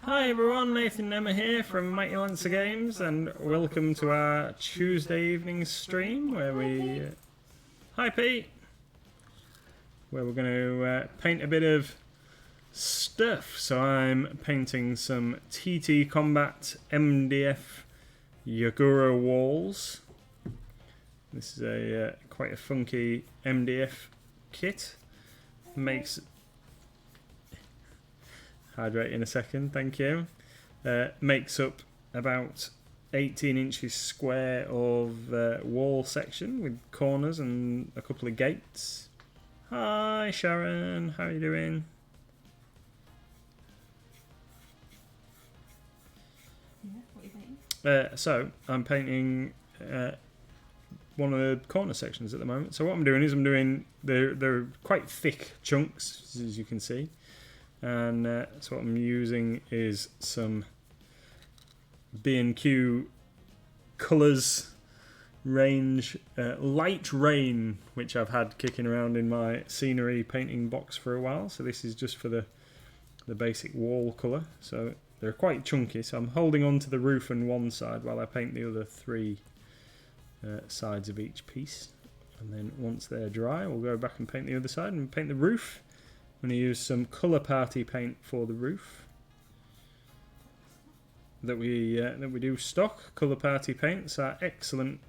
Hi everyone, Nathan Nemmer here from Mighty Lancer Games, and welcome to our Tuesday evening stream where we... Hi Pete! Where we're going to paint a bit of stuff. So I'm painting some TT Combat MDF Yagura walls. This is a quite a funky MDF kit. Makes... Hydrate in a second, thank you. Makes up about 18 inches square of wall section with corners and a couple of gates. Hi Sharon, how are you doing? Yeah, what are you painting? So I'm painting one of the corner sections at the moment. So what I'm doing is they're quite thick chunks, as you can see. And so what I'm using is some B&Q Colours range Light Rain, which I've had kicking around in my scenery painting box for a while. So this is just for the basic wall colour. So they're quite chunky. So I'm holding on to the roof and one side while I paint the other three sides of each piece. And then once they're dry, we'll go back and paint the other side and paint the roof. I'm going to use some Colour Party paint for the roof that we do stock. Colour Party paints are excellent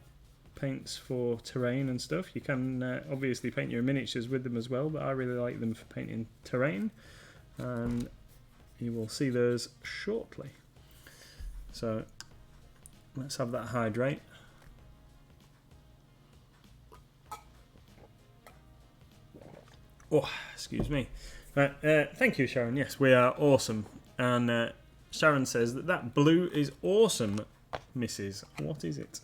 paints for terrain and stuff. You can obviously paint your miniatures with them as well, but I really like them for painting terrain, and you will see those shortly. So let's have that hydrate. Oh, excuse me. Right, thank you, Sharon. Yes, we are awesome. And Sharon says that blue is awesome, Mrs. What is it?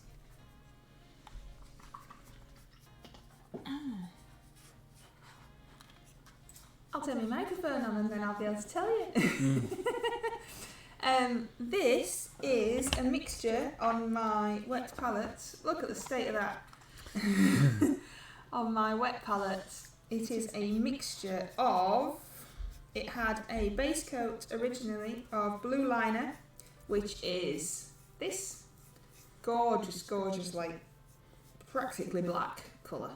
I'll turn my microphone on and then I'll be able to tell you. This is a mixture on my wet palette. Look at the state of that. On my wet palette. It is a mixture of, it had a base coat originally of blue liner, which is this gorgeous, gorgeous, like practically black colour,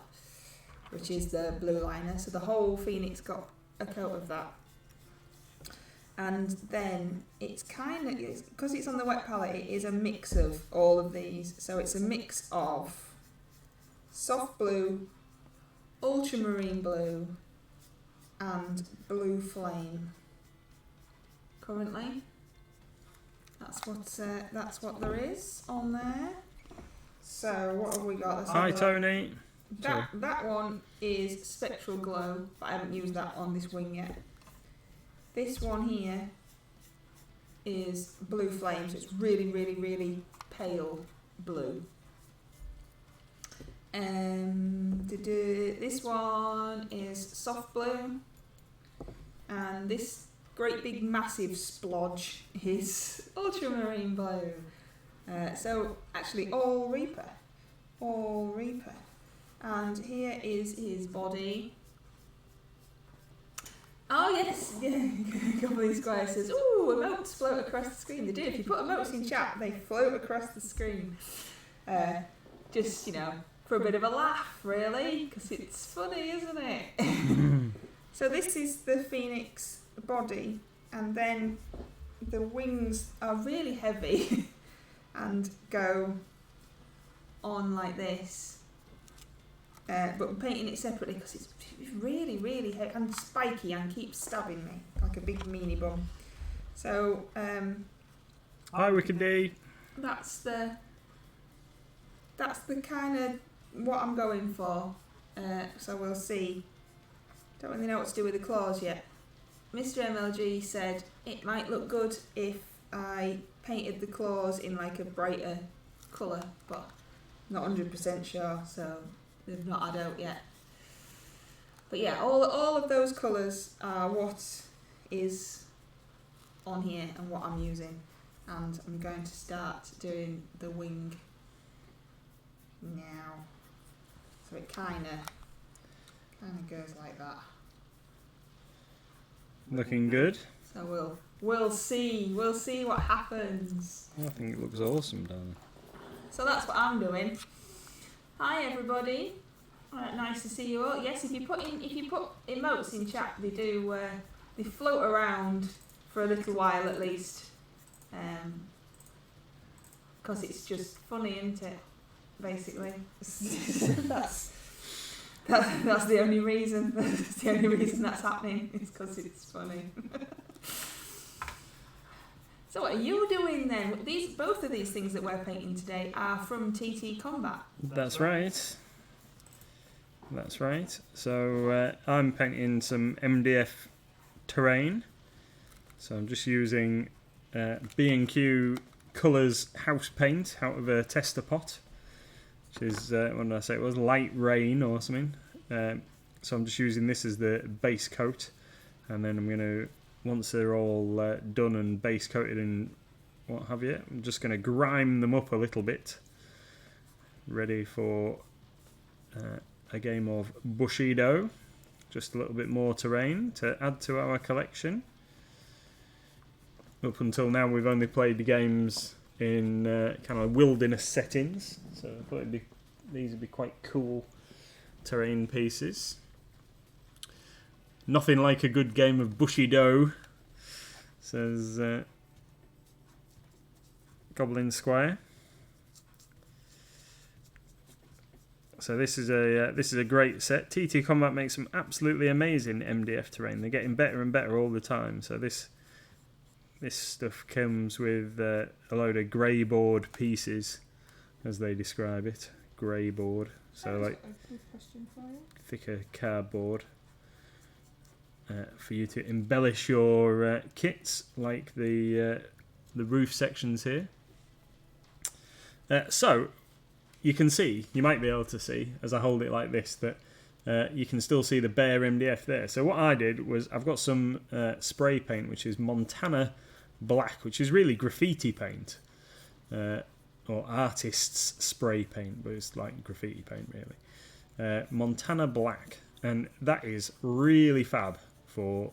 which is the blue liner. So the whole Phoenix got a coat of that. And then it's kind of, because it's on the wet palette, it is a mix of all of these. So it's a mix of soft blue, ultramarine blue and blue flame. Currently, that's what there is on there. So what have we got? Let's Hi have a look. Tony. That one is Spectral Glow, but I haven't used that on this wing yet. This one here is Blue Flame, so it's really, really, really pale blue. This one is soft blue, and this great big massive splodge is ultramarine blue. So actually all Reaper, and here is his body. Oh yes, yeah. Goblin Square says, "Ooh, emotes float across the screen." They do. If you put emotes in chat, they float across the screen. Just for a bit of a laugh, really, because it's funny, isn't it? So this is the Phoenix body, and then the wings are really heavy and go on like this. But I'm painting it separately because it's really, really heavy and spiky and keeps stabbing me like a big meanie bum. So Hi Wicked D. that's the kind of what I'm going for. So we'll see. Don't really know what to do with the claws yet. Mr. MLG said it might look good if I painted the claws in like a brighter colour, but not 100% sure, so they've not had out yet. But yeah, all of those colours are what is on here and what I'm using, and I'm going to start doing the wing now. So it kind of goes like that. Looking good. So we'll see what happens. I think it looks awesome, Dan. So that's what I'm doing. Hi everybody. Nice to see you all. Yes, if you put emotes in chat, they do they float around for a little while at least, because it's just funny, isn't it? Basically, that's the only reason. That's the only reason that's happening. Is because it's funny. So what are you doing then? Both of these things that we're painting today are from TT Combat. That's right. That's right. So I'm painting some MDF terrain. So I'm just using B&Q Colours house paint out of a tester pot, which is, what did I say it was? Light Rain or something. So I'm just using this as the base coat, and then I'm going to, once they're all done and base coated and what have you, I'm just going to grime them up a little bit, ready for a game of Bushido. Just a little bit more terrain to add to our collection. Up until now we've only played the games in kind of wilderness settings, so I thought these would be quite cool terrain pieces. Nothing like a good game of Bushido, says Goblin Square. So this is a great set. TT Combat makes some absolutely amazing MDF terrain. They're getting better and better all the time. So this stuff comes with a load of grey board pieces, as they describe it. Grey board. So like a good question for you. Thicker cardboard for you to embellish your kits, like the roof sections here. So you can see, you might be able to see as I hold it like this, that you can still see the bare MDF there. So what I did was I've got some spray paint, which is Montana Black, which is really graffiti paint, or artist's spray paint, but it's like graffiti paint really. Montana Black, and that is really fab for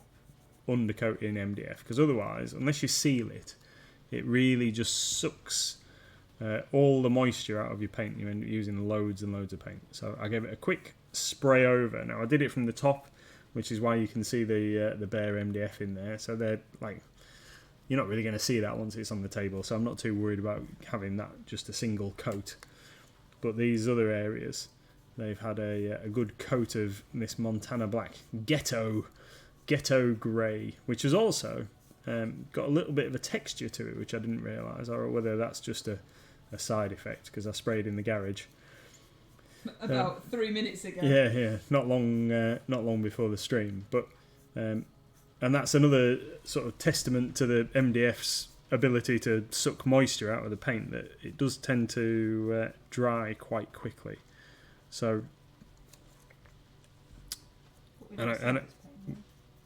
undercoating MDF, because otherwise, unless you seal it, it really just sucks all the moisture out of your paint. You end up using loads and loads of paint. So I gave it a quick spray over. Now I did it from the top, which is why you can see the bare MDF in there. So they're like, you're not really going to see that once it's on the table, so I'm not too worried about having that just a single coat. But these other areas, they've had a good coat of this Montana Black ghetto grey, which has also got a little bit of a texture to it, which I didn't realise, or whether that's just a side effect because I sprayed in the garage about 3 minutes ago. Yeah, not long before the stream, but. And that's another sort of testament to the MDF's ability to suck moisture out of the paint, that it does tend to dry quite quickly. So,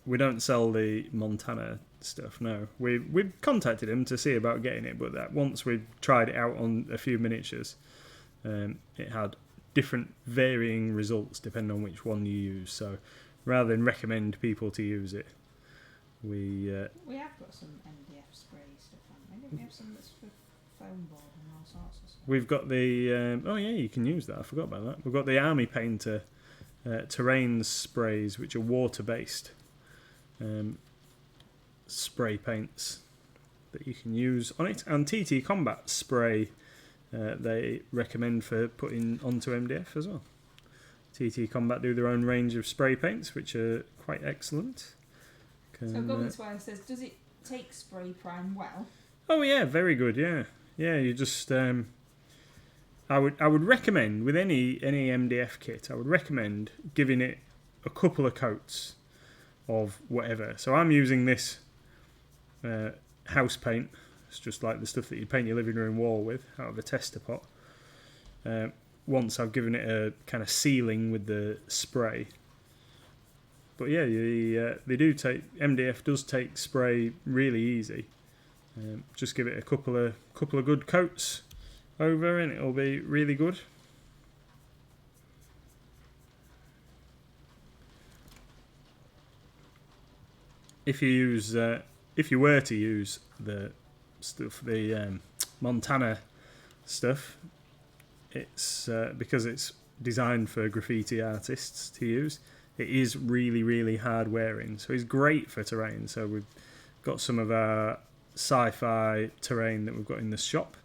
we don't sell the Montana stuff, no. We've contacted him to see about getting it, but that once we've tried it out on a few miniatures, it had different varying results depending on which one you use. So, rather than recommend people to use it, we have got some MDF spray stuff, haven't we? We have some that's for foam board and all sorts of stuff. We've got the oh yeah, you can use that. I forgot about that. We've got the Army Painter terrain sprays, which are water based spray paints that you can use on it, and TT Combat spray they recommend for putting onto MDF as well. TT Combat do their own range of spray paints, which are quite excellent. So Goblin Square says, does it take spray prime well? Oh yeah, very good. Yeah. You just I would recommend with any MDF kit, I would recommend giving it a couple of coats of whatever. So I'm using this house paint. It's just like the stuff that you paint your living room wall with out of a tester pot. Once I've given it a kind of sealing with the spray. But yeah, they do take, MDF does take spray really easy. Just give it a couple of good coats over, and it'll be really good. If you use if you were to use the stuff, the Montana stuff, it's because it's designed for graffiti artists to use. It is really, really hard wearing, so it's great for terrain. So we've got some of our sci-fi terrain that we've got in the shop,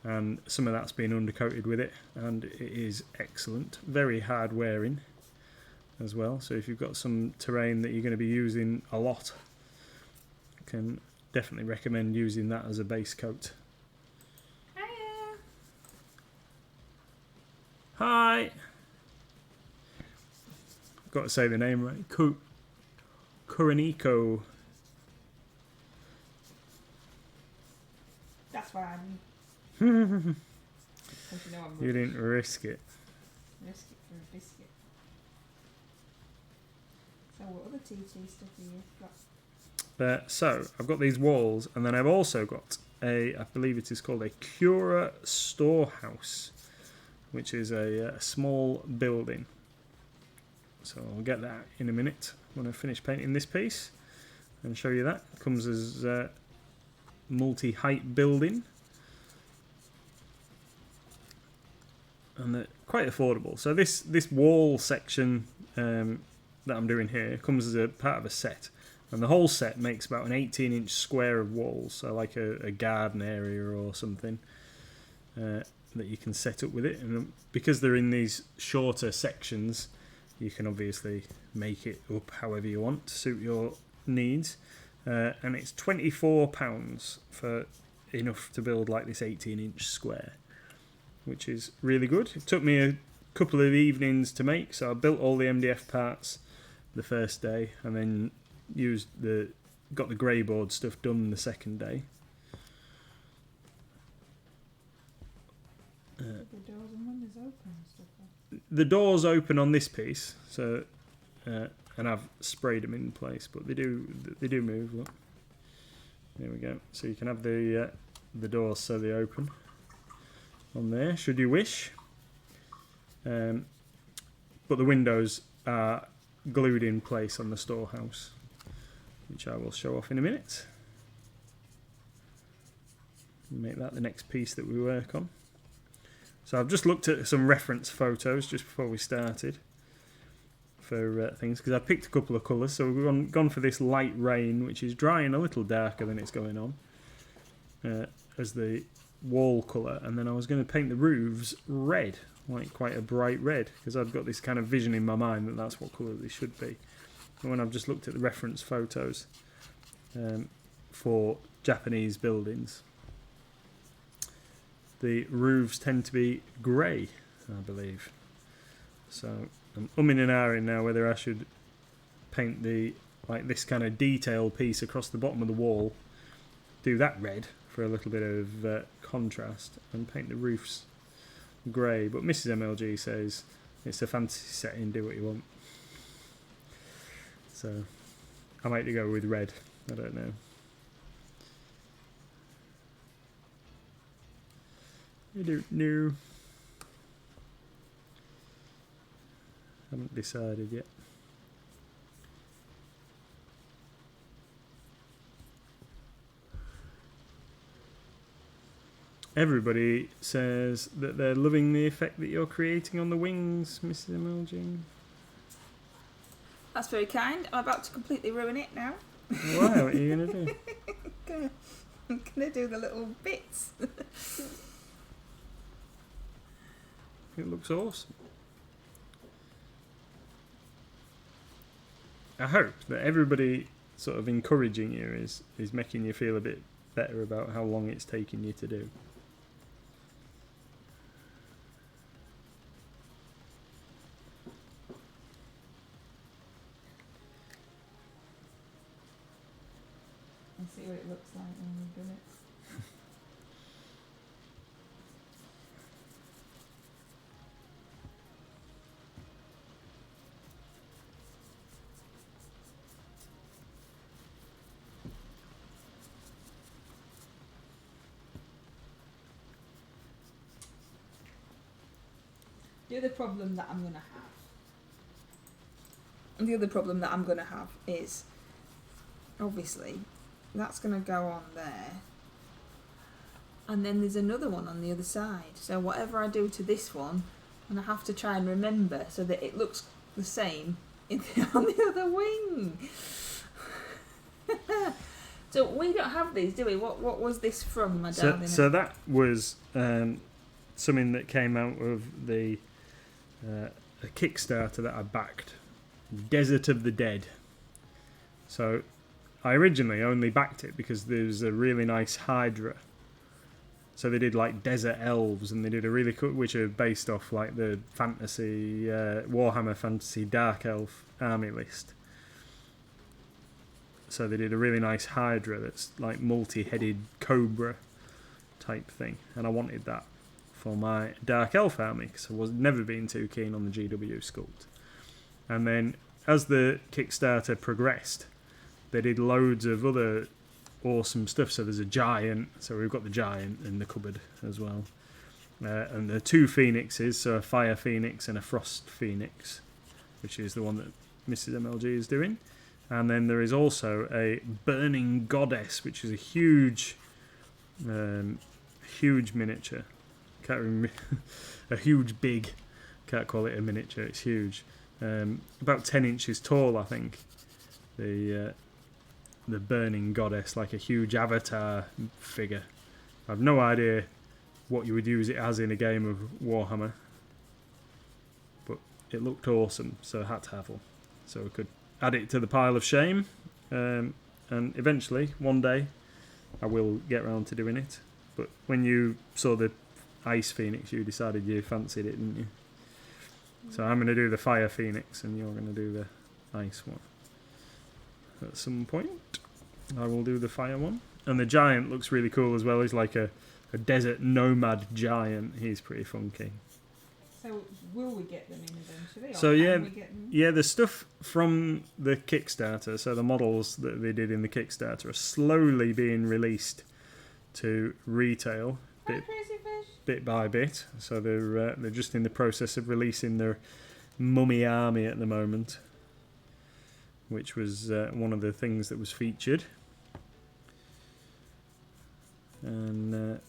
and some of that's been undercoated with it, and it is excellent. Very hard wearing as well. So if you've got some terrain that you're going to be using a lot, I can definitely recommend using that as a base coat. Hiya. Hi. Got to say the name right. Kuroniko. That's why I'm. You know I'm You didn't risk it. risk it for a biscuit. So what other TT stuff have you got? So I've got these walls, and then I've also got I believe it is called a Cura Storehouse, which is a small building. So I'll get that in a minute when I finish painting this piece and show you that. It comes as a multi-height building, and they're quite affordable. So this wall section that I'm doing here comes as a part of a set, and the whole set makes about an 18-inch square of walls, so like a garden area or something that you can set up with it. And because they're in these shorter sections, you can obviously make it up however you want to suit your needs. And it's £24 for enough to build like this 18-inch square, which is really good. It took me a couple of evenings to make, so I built all the MDF parts the first day, and then got the grey board stuff done the second day. The doors and windows open and stuff. The doors open on this piece, so and I've sprayed them in place, but they do move. Look, there we go. So you can have the doors so they open on there, should you wish. But the windows are glued in place on the storehouse, which I will show off in a minute. Make that the next piece that we work on. So I've just looked at some reference photos just before we started for things, because I picked a couple of colours. So we've gone for this light rain, which is drying a little darker than it's going on, as the wall colour. And then I was going to paint the roofs red, like quite a bright red, because I've got this kind of vision in my mind that that's what colour they should be. And when I've just looked at the reference photos for Japanese buildings, the roofs tend to be grey, I believe. So I'm umming and ahhing now whether I should paint this kind of detail piece across the bottom of the wall, do that red for a little bit of contrast, and paint the roofs grey. But Mrs. MLG says it's a fantasy setting, do what you want. So I might go with red, I don't know. I don't know. Haven't decided yet. Everybody says that they're loving the effect that you're creating on the wings, Mrs. MLG. That's very kind. I'm about to completely ruin it now. Wow, what are you going to do? I'm going to do the little bits. It looks awesome. I hope that everybody sort of encouraging you is making you feel a bit better about how long it's taking you to do. And see what it looks like when we've done it. The other problem that I'm going to have is, obviously, that's going to go on there. And then there's another one on the other side. So whatever I do to this one, and I have to try and remember so that it looks the same on the other wing. So we don't have these, do we? What was this from, my darling? So that was something that came out of the a Kickstarter that I backed, Desert of the Dead. So I originally only backed it because there's a really nice Hydra. So they did like desert elves, and they did a really cool, which are based off like the fantasy Warhammer Fantasy Dark Elf army list. So they did a really nice Hydra that's like multi-headed cobra type thing, and I wanted that for my Dark Elf army because I was never been too keen on the GW sculpt. And then as the Kickstarter progressed, they did loads of other awesome stuff. So there's a giant, so we've got the giant in the cupboard as well, and there are two phoenixes, so a fire phoenix and a frost phoenix, which is the one that Mrs. MLG is doing. And then there is also a burning goddess, which is a huge miniature. Can't remember. A huge big. Can't call it a miniature. It's huge. About 10 inches tall, I think. The burning goddess, like a huge avatar figure. I've no idea what you would use it as in a game of Warhammer, but it looked awesome, so I had to have one. So we could add it to the pile of shame, and eventually, one day, I will get round to doing it. But when you saw the Ice Phoenix, you decided you fancied it, didn't you? So I'm going to do the Fire Phoenix, and you're going to do the Ice one. At some point, I will do the Fire one. And the Giant looks really cool as well. He's like a desert nomad giant. He's pretty funky. So will we get them in eventually? So yeah, the stuff from the Kickstarter, so the models that they did in the Kickstarter are slowly being released to retail bit by bit. So they're just in the process of releasing their mummy army at the moment, which was one of the things that was featured. And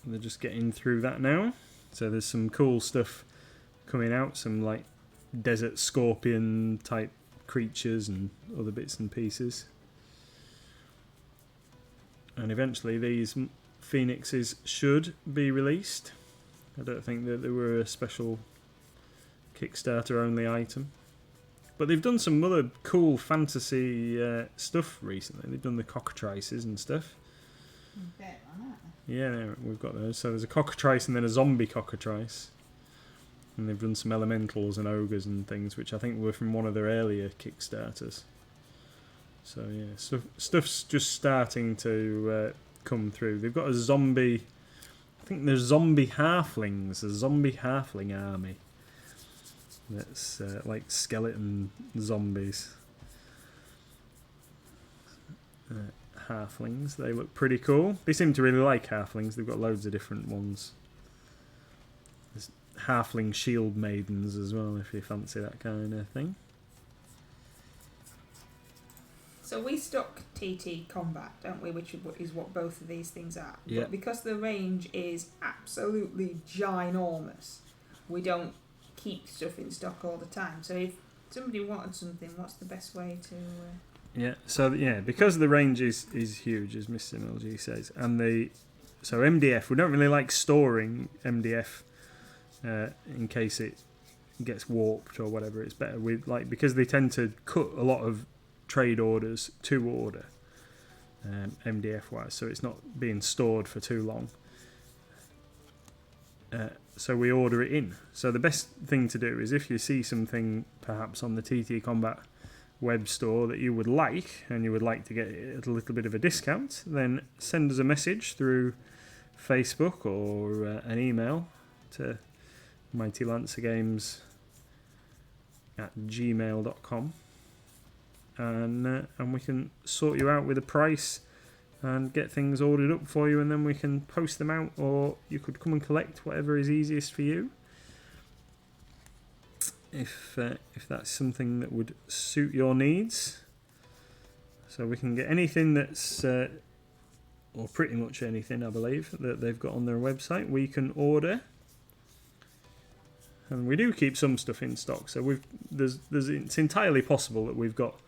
they're just getting through that now. So there's some cool stuff coming out, some like desert scorpion type creatures and other bits and pieces. And eventually these phoenixes should be released. I don't think that they were a special Kickstarter only item. But they've done some other cool fantasy stuff recently. They've done the cockatrices and stuff. Yeah, we've got those. So there's a cockatrice and then a zombie cockatrice. And they've done some elementals and ogres and things, which I think were from one of their earlier Kickstarters. So yeah, stuff's just starting to come through. They've got a zombie... I think there's zombie halflings, a zombie halfling army. That's like skeleton zombies. Halflings, they look pretty cool. They seem to really like halflings. They've got loads of different ones. There's halfling shield maidens as well, if you fancy that kind of thing. So we stock TT Combat, don't we? Which is what both of these things are. Yeah. But because the range is absolutely ginormous, we don't keep stuff in stock all the time. So if somebody wanted something, what's the best way to... because the range is huge, as Mr. MLG says, and so MDF, we don't really like storing MDF in case it gets warped or whatever. It's better because they tend to cut a lot of trade orders to order, MDF wise, so it's not being stored for too long. So we order it in. So the best thing to do is if you see something perhaps on the TT Combat web store that you would like and you would like to get it at a little bit of a discount, then send us a message through Facebook or an email to mightylancergames@gmail.com, and we can sort you out with a price and get things ordered up for you, and then we can post them out, or you could come and collect, whatever is easiest for you. If that's something that would suit your needs. So we can get anything that's, or pretty much anything, I believe, that they've got on their website, we can order. And we do keep some stuff in stock, so it's entirely possible that we've got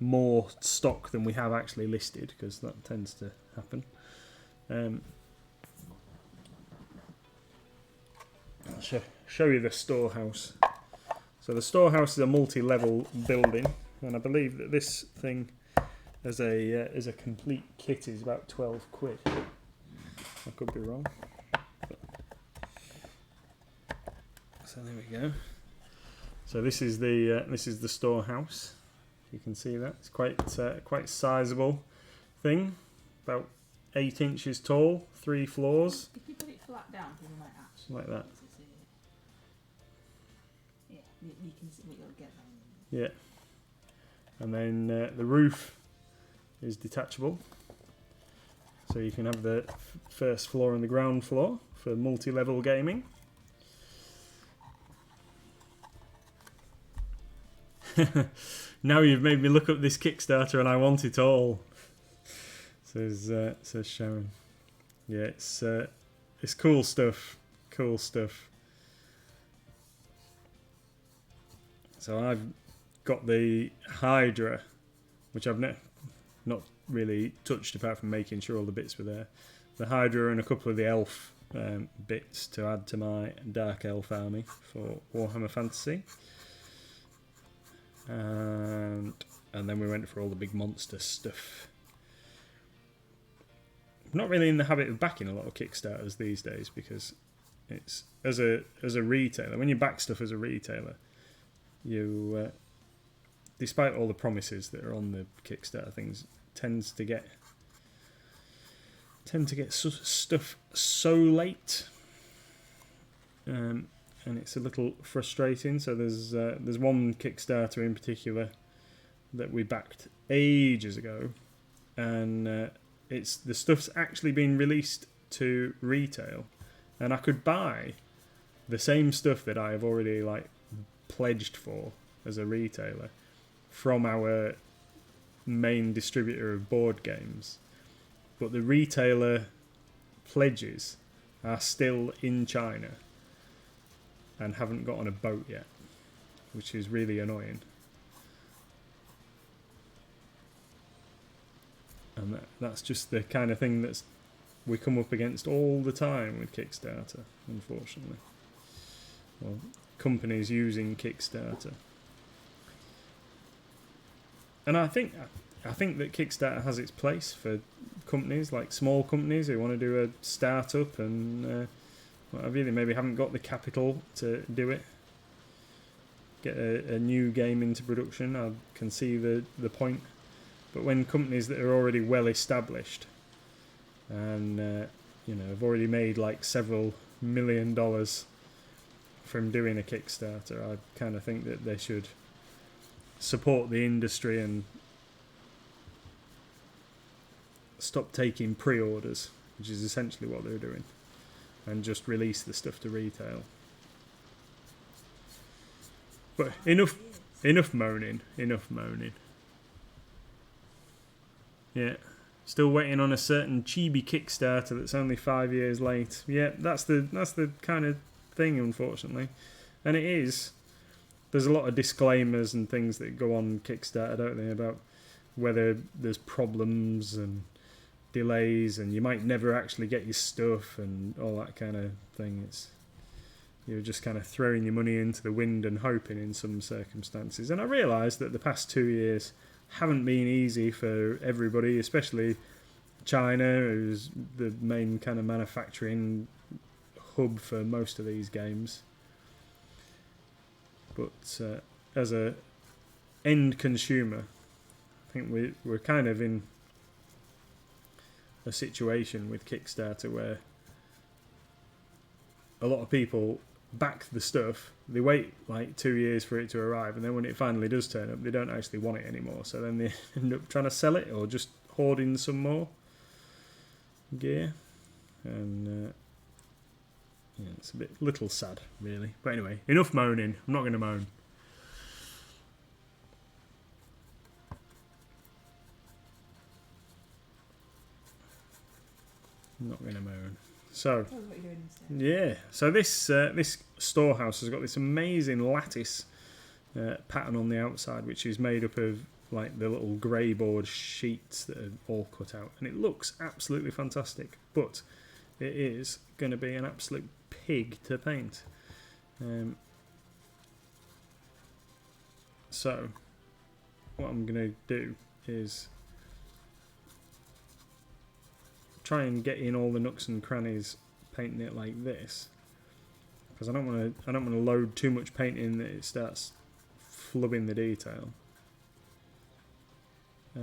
more stock than we have actually listed, because that tends to happen. I'll show you the storehouse. So the storehouse is a multi-level building, and I believe that this thing as a complete kit is about 12 quid. I could be wrong. So there we go. So this is the storehouse. You can see that it's quite sizable thing, about 8 inches tall, 3 floors. If you put it flat down, people might actually like that. Yeah, you can see what you'll get. Yeah, and then the roof is detachable, so you can have the first floor and the ground floor for multi-level gaming. Now you've made me look up this Kickstarter and I want it all. Says Sharon. Yeah, it's cool stuff. Cool stuff. So I've got the Hydra, which I've not really touched apart from making sure all the bits were there. The Hydra and a couple of the elf bits to add to my Dark Elf army for Warhammer Fantasy. And then we went for all the big monster stuff. I'm not really in the habit of backing a lot of Kickstarters these days, because it's as a retailer, when you back stuff as a retailer, you despite all the promises that are on the Kickstarter things, tend to get stuff so late, and it's a little frustrating. So there's one Kickstarter in particular that we backed ages ago, and the stuff's actually been released to retail, and I could buy the same stuff that I have already pledged for as a retailer from our main distributor of board games, but the retailer pledges are still in China and haven't got on a boat yet, which is really annoying. And that's just the kind of thing that we come up against all the time with Kickstarter, unfortunately. Well, companies using Kickstarter. And I think that Kickstarter has its place for companies, like small companies who want to do a startup and what have you. They maybe haven't got the capital to do it. Get a new game into production. I can see the point. But when companies that are already well established and have already made several $1 million from doing a Kickstarter, I kind of think that they should support the industry and stop taking pre-orders, which is essentially what they're doing, and just release the stuff to retail. But enough moaning. Yeah, still waiting on a certain chibi Kickstarter that's only 5 years late. Yeah, that's the kind of thing, unfortunately, and it is. There's a lot of disclaimers and things that go on Kickstarter, don't they, about whether there's problems and delays, and you might never actually get your stuff and all that kind of thing. You're just kind of throwing your money into the wind and hoping in some circumstances. And I realise that the past 2 years haven't been easy for everybody, especially China, who's the main kind of manufacturing hub for most of these games. But as a end consumer, I think we're kind of in a situation with Kickstarter where a lot of people back the stuff, they wait 2 years for it to arrive, and then when it finally does turn up, they don't actually want it anymore, so then they end up trying to sell it or just hoarding some more gear, and it's a little sad, really. But anyway, enough moaning. I'm not going to moan. I'm not going to moan. So, Tell us what you're doing instead. yeah. So this storehouse has got this amazing lattice pattern on the outside, which is made up of like the little grey board sheets that are all cut out, and it looks absolutely fantastic. But it is going to be an absolute pig to paint. So, what I'm going to do is try and get in all the nooks and crannies, painting it like this, because I don't want to load too much paint in that it starts flubbing the detail. So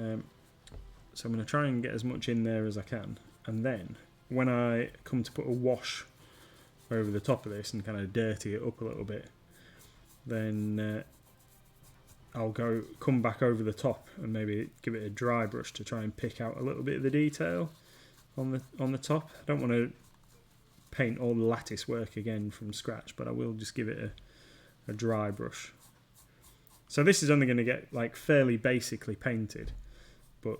I'm going to try and get as much in there as I can, and then when I come to put a wash over the top of this and kind of dirty it up a little bit, then I'll come back over the top and maybe give it a dry brush to try and pick out a little bit of the detail on the top. I don't want to paint all the lattice work again from scratch, but I will just give it a dry brush. So this is only going to get like fairly basically painted, but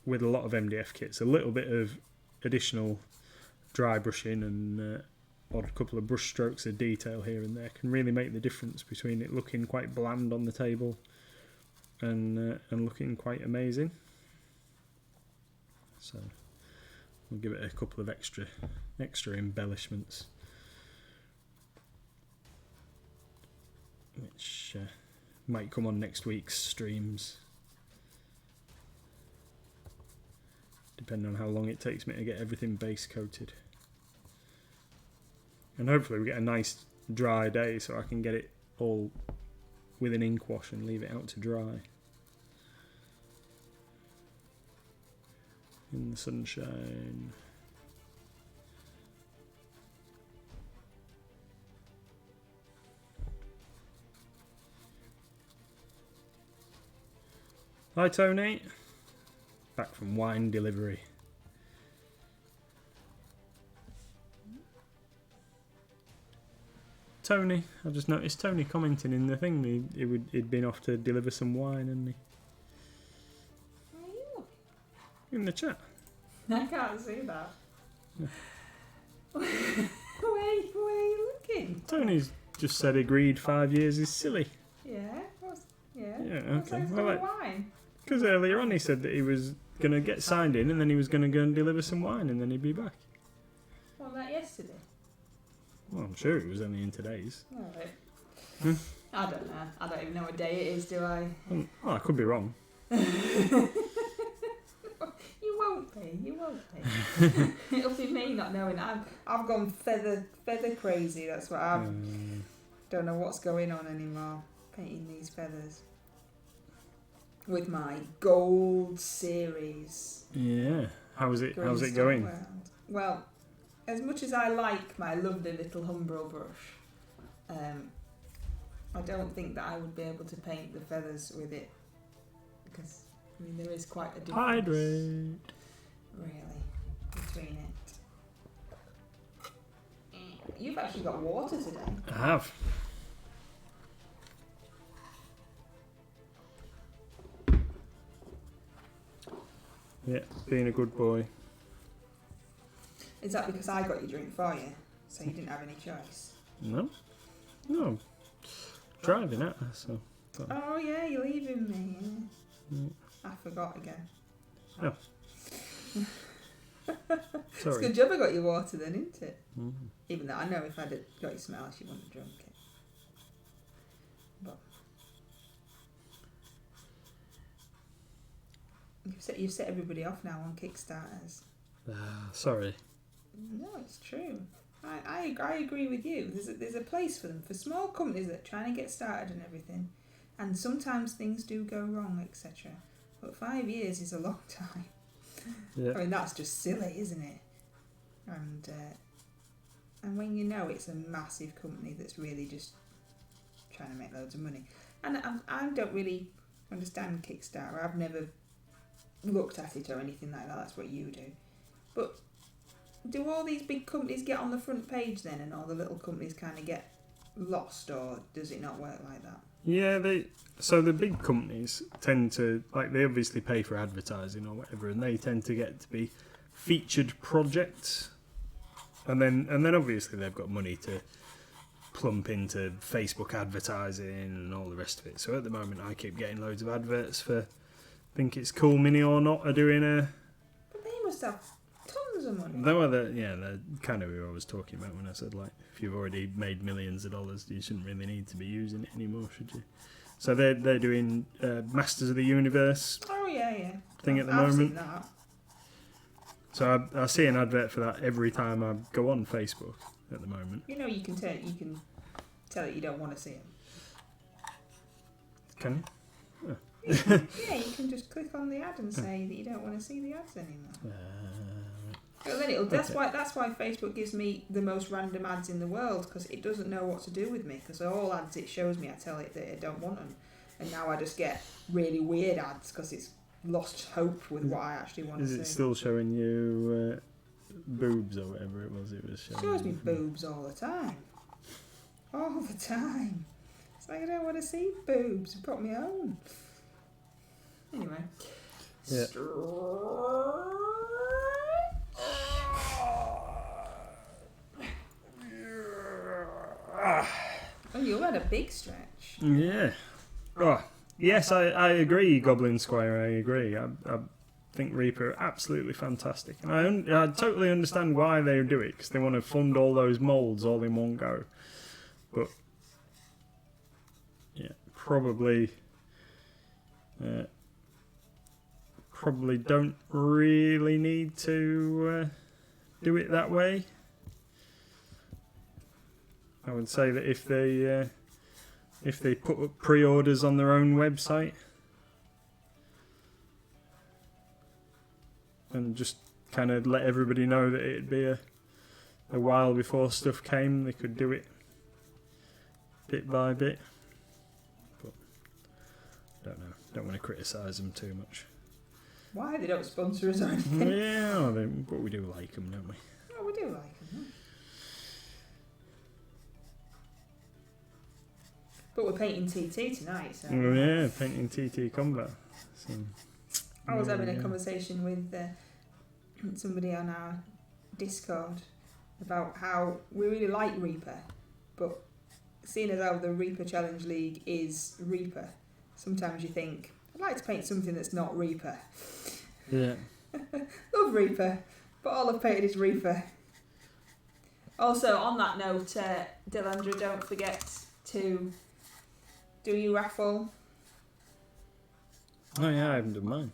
with a lot of MDF kits, a little bit of additional dry brushing and odd couple of brush strokes of detail here and there can really make the difference between it looking quite bland on the table and looking quite amazing. So we'll give it a couple of extra embellishments, which might come on next week's streams, depending on how long it takes me to get everything base coated. And hopefully we get a nice dry day so I can get it all with an ink wash and leave it out to dry in the sunshine. Hi Tony, back from wine delivery. Tony, I just noticed Tony commenting in the thing. He'd been off to deliver some wine, hadn't he? Where are you? In the chat. I can't see that. where are you looking? Tony's just said agreed 5 years is silly. Yeah. Yeah. Yeah, okay. Well, wine. Because earlier on he said that he was going to get signed in and then he was going to go and deliver some wine and then he'd be back. Well, that yesterday. Well, I'm sure it was only in today's. Right. I don't know. I don't even know what day it is, do I? Oh, I could be wrong. You won't be. It'll be me not knowing. I've gone feather crazy. That's what I've. Don't know what's going on anymore. Painting these feathers with my gold series. Yeah. How's it going? World. Well, as much as I like my lovely little Umbro brush, I don't think that I would be able to paint the feathers with it because there is quite a difference. Hydrate. Really, between it. You've actually got water today. I have. Yeah, being a good boy. Is that because I got your drink for you, so you didn't have any choice? No, driving at her, so. Oh yeah, you're leaving me. Yeah. I forgot again. Oh. It's a Sorry. good job I got your water then, isn't it? Mm. Even though I know if I'd have got your smell, she wouldn't have drunk it. But you've set everybody off now on Kickstarters. Sorry. No, it's true. I agree with you. There's a place for them, for small companies that are trying to get started and everything. And sometimes things do go wrong, etc. But 5 years is a long time. Yeah. I mean, that's just silly, isn't it? And when you know it's a massive company that's really just trying to make loads of money. And I don't really understand Kickstarter. I've never looked at it or anything like that. That's what you do. But do all these big companies get on the front page then and all the little companies kind of get lost, or does it not work like that? Yeah, so the big companies tend to, like, they obviously pay for advertising or whatever, and they tend to get to be featured project, and then obviously they've got money to plump into Facebook advertising and all the rest of it. So at the moment, I keep getting loads of adverts for Think It's Cool Mini or Not are doing a. But they must have tons of money. They're kind of who I was talking about when I said, like, if you've already made millions of dollars, you shouldn't really need to be using it anymore, should you? So they're doing Masters of the Universe. Oh yeah. Thing at the I've moment. seen that. So I see an advert for that every time I go on Facebook at the moment. You know, you can tell it you don't want to see them. Can you? Yeah, you can just click on the ad and say that you don't want to see the ads anymore. But then that's why Facebook gives me the most random ads in the world, because it doesn't know what to do with me. Because all ads it shows me, I tell it that I don't want them, and now I just get really weird ads because it's lost hope with what I actually want to see. Is it still showing you boobs or whatever it was? It was showing. It shows me boobs all the time. All the time. It's like I don't want to see boobs. I've got my own. Anyway. Yeah. Oh, you had a big stretch. Yeah. Oh, yes, I agree, Goblin Square, I agree. I think Reaper are absolutely fantastic. And I totally understand why they do it, because they want to fund all those moulds all in one go. But, yeah, probably don't really need to do it that way. I would say that if they put up pre-orders on their own website and just kind of let everybody know that it'd be a while before stuff came, they could do it bit by bit. But I don't know. Don't want to criticise them too much. Why? They don't sponsor us or anything? Yeah, but we do like them, don't we? Oh, we do like them. But we're painting TT tonight, so. Oh, yeah, painting TT Combat. So, I was having a conversation with somebody on our Discord about how we really like Reaper, but seeing as how the Reaper Challenge League is Reaper, sometimes you think, I'd like to paint something that's not Reaper. Yeah. Love Reaper, but all I've painted is Reaper. Also, on that note, Delandra, don't forget to do your raffle. Oh yeah, I haven't done mine.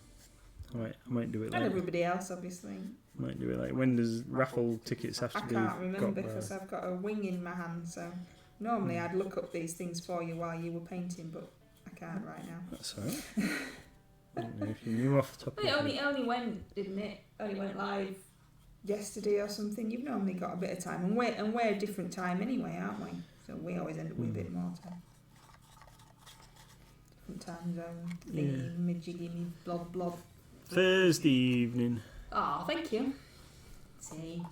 I might do it later. And everybody else, obviously. Might do it later. When does raffle tickets have to be? I can't remember because I've got a wing in my hand, so normally I'd look up these things for you while you were painting, but I can't right now. That's alright. I don't know if you knew off the top of your head. It only went, didn't it? Only went live yesterday or something. You've normally got a bit of time, and we're a different time anyway, aren't we? So we always end up with a bit more time. Different time zone, thingy, midgiggy, blob blob. Thursday evening. Oh, thank you. See.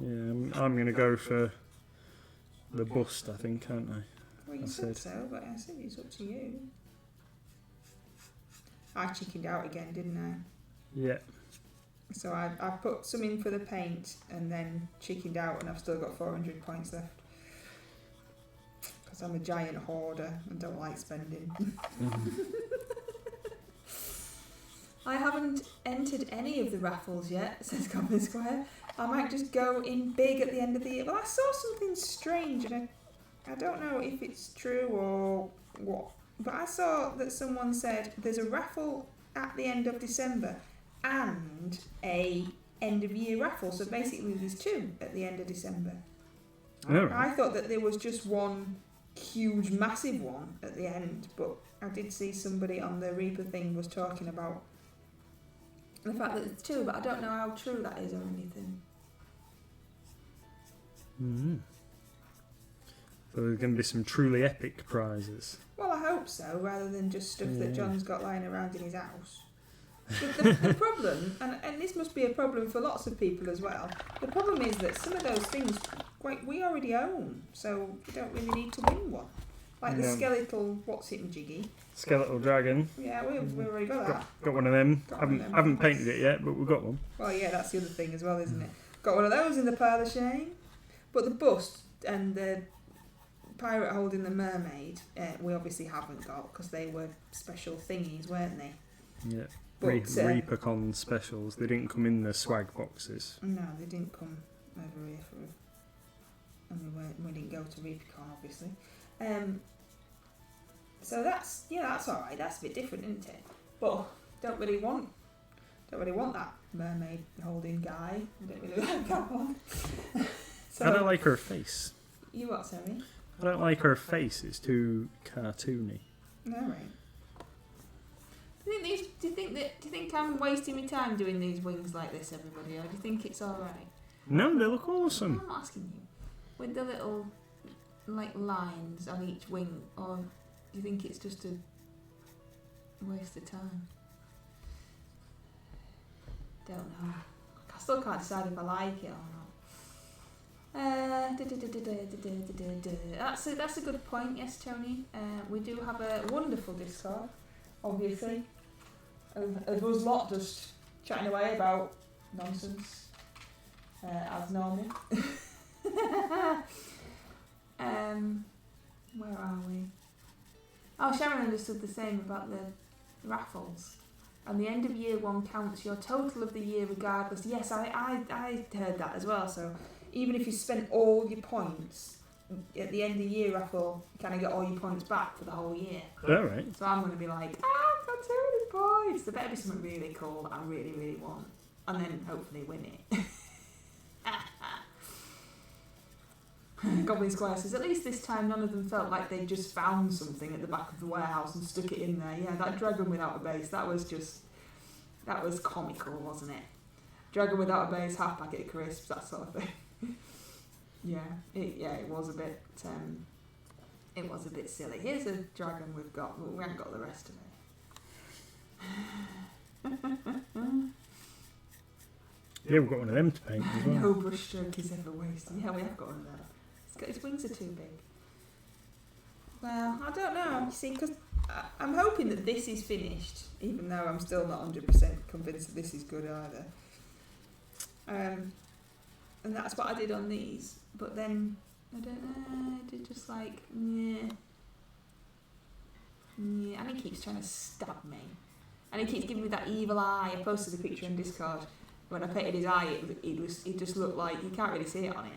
Yeah, I'm going to go for the bust, I think, aren't I? Well, you said so, but I said it's up to you. I chickened out again, didn't I? Yeah. So I put some in for the paint and then chickened out, and I've still got 400 points left. Because I'm a giant hoarder and don't like spending. I haven't entered any of the raffles yet, says Goblin Square. I might just go in big at the end of the year. Well, I saw something strange, and I don't know if it's true or what, but I saw that someone said there's a raffle at the end of December and a end of year raffle. So basically there's two at the end of December. Oh, right. I thought that there was just one huge massive one at the end, but I did see somebody on the Reaper thing was talking about the fact that it's two, but I don't know how true that is or anything. Mm-hmm. So there's going to be some truly epic prizes. Well, I hope so, rather than just stuff that John's got lying around in his house. But the problem, and this must be a problem for lots of people as well, the problem is that some of those things we already own, so you don't really need to win one. Like the Yeah. skeletal, what's it, jiggy? Skeletal dragon. Yeah, we've already got that. Got one of them. Got one of them. Haven't painted it yet, but we've got one. Well, yeah, that's the other thing as well, isn't it? Got one of those in the pile of shame. But the bust and the pirate holding the mermaid, we obviously haven't got because they were special thingies, weren't they? Yeah. But, Reapercon specials. They didn't come in the swag boxes. No, they didn't come over here for. And we didn't go to Reapercon, obviously. So that's alright. That's a bit different, isn't it? But don't really want that mermaid holding guy. I don't really like that one. So, I don't like her face. You what, sorry? I don't like her face. It's too cartoony. Alright. Do you think I'm wasting my time doing these wings like this, everybody, or do you think it's alright? No, they look awesome. I'm asking you. With the little like lines on each wing, or do you think it's just a waste of time? Don't know. I still can't decide if I like it or not. That's a good point, yes, Tony. We do have a wonderful Discord, obviously. Of us lot just chatting away about nonsense, as normal. Where are we? Oh, Sharon understood the same about the raffles. And the end of year one counts your total of the year regardless. Yes, I heard that as well. So even if you spent all your points at the end of the year raffle, you kind of get all your points back for the whole year. Alright. So I'm going to be like, I've got so many points. There better be something really cool that I really, really want. And then hopefully win it. Goblin Square says, at least this time none of them felt like they just found something at the back of the warehouse and stuck it in there. Yeah, that dragon without a base, that was comical, wasn't it? Dragon without a base, half packet of crisps, that sort of thing. It was a bit silly. Here's a dragon we've got, but we haven't got the rest of it. Yeah, we've got one of them to paint as well. No brush stroke is ever wasted. Yeah, we have got one of that. His wings are too big. Well, I don't know. You see, because I'm hoping that this is finished, even though I'm still not 100% convinced that this is good either. And that's what I did on these. But then, I don't know, I did just like, yeah. And he keeps trying to stab me. And he keeps giving me that evil eye. I posted a picture on Discord. When I painted his eye, it just looked like, you can't really see it on it.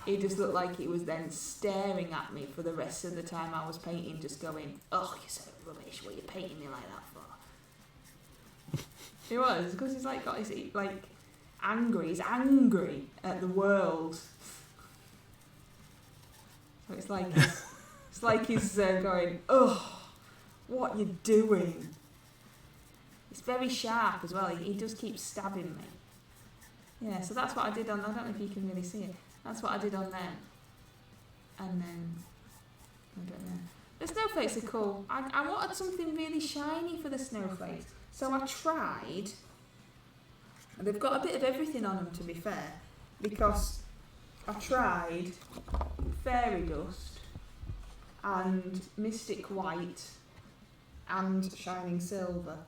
It just looked like it was then staring at me for the rest of the time I was painting, just going, oh, you're so rubbish, what are you painting me like that for? It was, because he's like got his, like, angry, he's angry at the world. So it's like he's going, oh, what you doing? It's very sharp as well, he just keeps stabbing me. Yeah, so that's what I did on, I don't know if you can really see it. That's what I did on them. And then, I don't know. The snowflakes are cool. I wanted something really shiny for the snowflakes. So I tried. And they've got a bit of everything on them, to be fair. Because I tried fairy dust and mystic white and shining silver.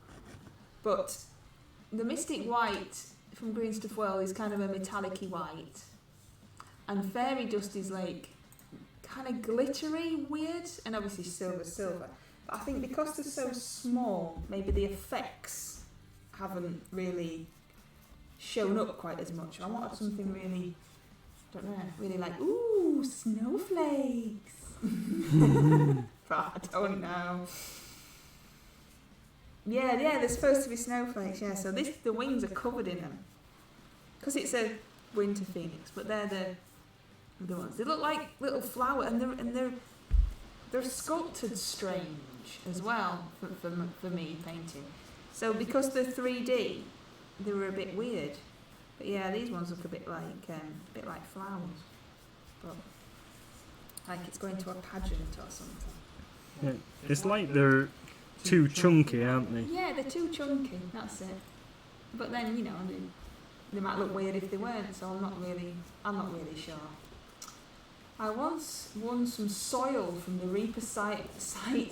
But the mystic white from Green Stuff World is kind of a metallic-y white. And fairy dust is like kind of glittery, weird, and obviously silver. But I think because they're so small, maybe the effects haven't really shown up quite as much. I wanted something really, I don't know, really like, ooh, snowflakes. But I don't know. Yeah, they're supposed to be snowflakes, yeah. So the wings are covered in them. Because it's a winter phoenix, but they're the ones. They look like little flowers, and they're sculpted strange as well for me painting. So because they're 3D, they were a bit weird. But yeah, these ones look a bit like flowers, but like it's going to a pageant or something. Yeah, it's like they're too chunky, aren't they? Yeah, they're too chunky. That's it. But then they might look weird if they weren't. So I'm not really sure. I once won some soil from the Reaper site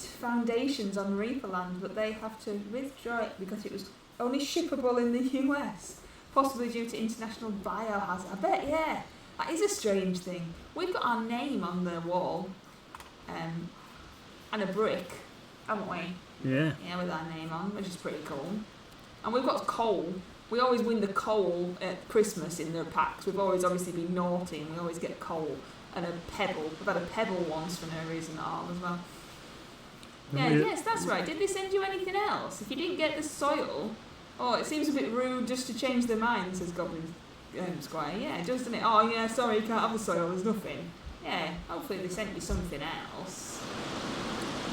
foundations on Reaperland, but they have to withdraw it because it was only shippable in the US, possibly due to international biohazard. I bet, yeah. That is a strange thing. We've got our name on the wall, and a brick, haven't we? Yeah. Yeah, with our name on, which is pretty cool. And we've got coal. We always win the coal at Christmas in the packs. We've always obviously been naughty and we always get coal. And a pebble. We've had a pebble once for no reason at all as well. Yeah, yes, that's right. Did they send you anything else? If you didn't get the soil... Oh, it seems a bit rude just to change their mind, says Goblin Square. Yeah, it does, doesn't it? Oh, yeah, sorry, you can't have the soil, there's nothing. Yeah, hopefully they sent you something else.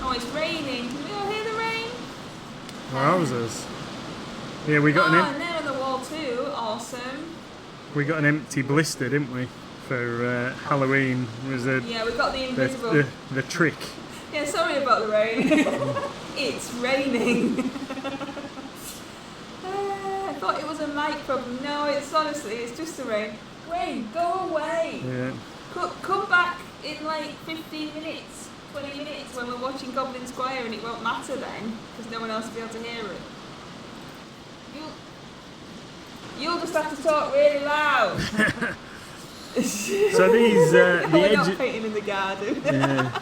Oh, it's raining. Can we all hear the rain? Wowzers. Yeah, we got and they're on the wall too. Awesome. We got an empty blister, didn't we? For Halloween. Was yeah, we got the invisible. The trick. Yeah, sorry about the rain. It's raining. I thought it was a mic problem. No, it's honestly, it's just the rain. Rain, go away. Yeah. Come back in like 15 minutes, 20 minutes when we're watching Goblin Square and it won't matter then, because no one else will be able to hear it. You'll just have to talk really loud. So these the edges. Not painting in the garden. Yeah.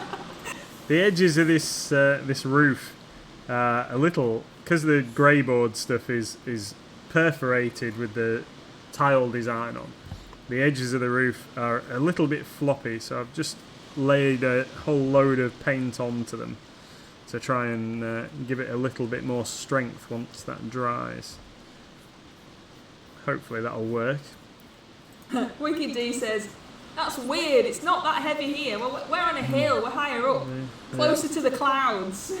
The edges of this roof are a little, because the grey board stuff is perforated with the tile design on. The edges of the roof are a little bit floppy, so I've just laid a whole load of paint onto them to try and give it a little bit more strength once that dries. Hopefully that'll work. Wicked D says, that's weird, it's not that heavy here. Well, we're on a hill, we're higher up, closer to the clouds.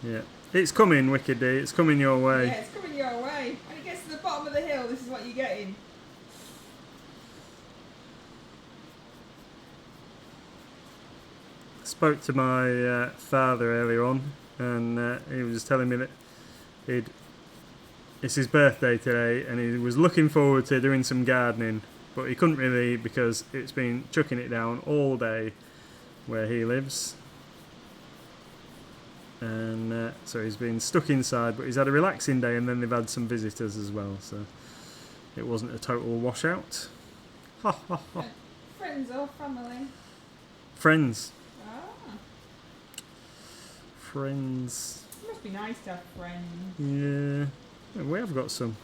Yeah. It's coming, Wicked D, it's coming your way. Yeah, it's coming your way. When it gets to the bottom of the hill, this is what you're getting. I spoke to my father earlier on, and he was telling me that it's his birthday today and he was looking forward to doing some gardening, but he couldn't really because it's been chucking it down all day where he lives, and so he's been stuck inside, but he's had a relaxing day, and then they've had some visitors as well, so it wasn't a total washout. Friends or family? Friends. Ah. Friends. It must be nice to have friends. Yeah, we have got some.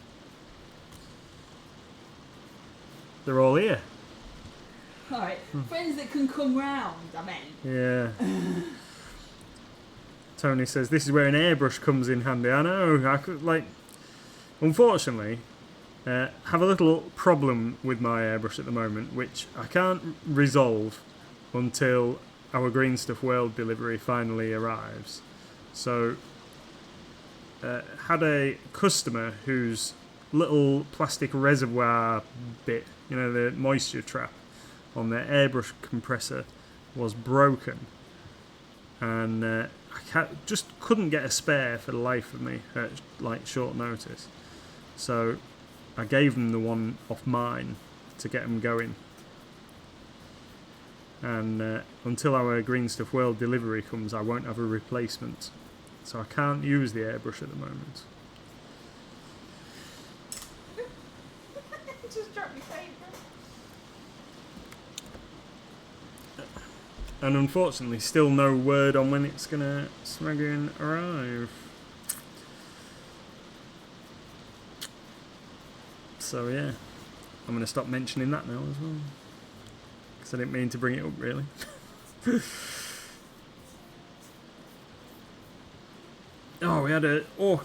They're all here. Right, friends that can come round, I mean. Yeah. Tony says this is where an airbrush comes in handy. I know. I could unfortunately, have a little problem with my airbrush at the moment, which I can't resolve until our Green Stuff World delivery finally arrives. So, had a customer whose little plastic reservoir bit, you know, the moisture trap on their airbrush compressor was broken, and I just couldn't get a spare for the life of me at like short notice. So I gave them the one off mine to get them going, and until our Green Stuff World delivery comes, I won't have a replacement, so I can't use the airbrush at the moment. Just drop your paper. And unfortunately, still no word on when it's gonna smagging arrive. So yeah, I'm gonna stop mentioning that now as well, because I didn't mean to bring it up really. Oh, we had well,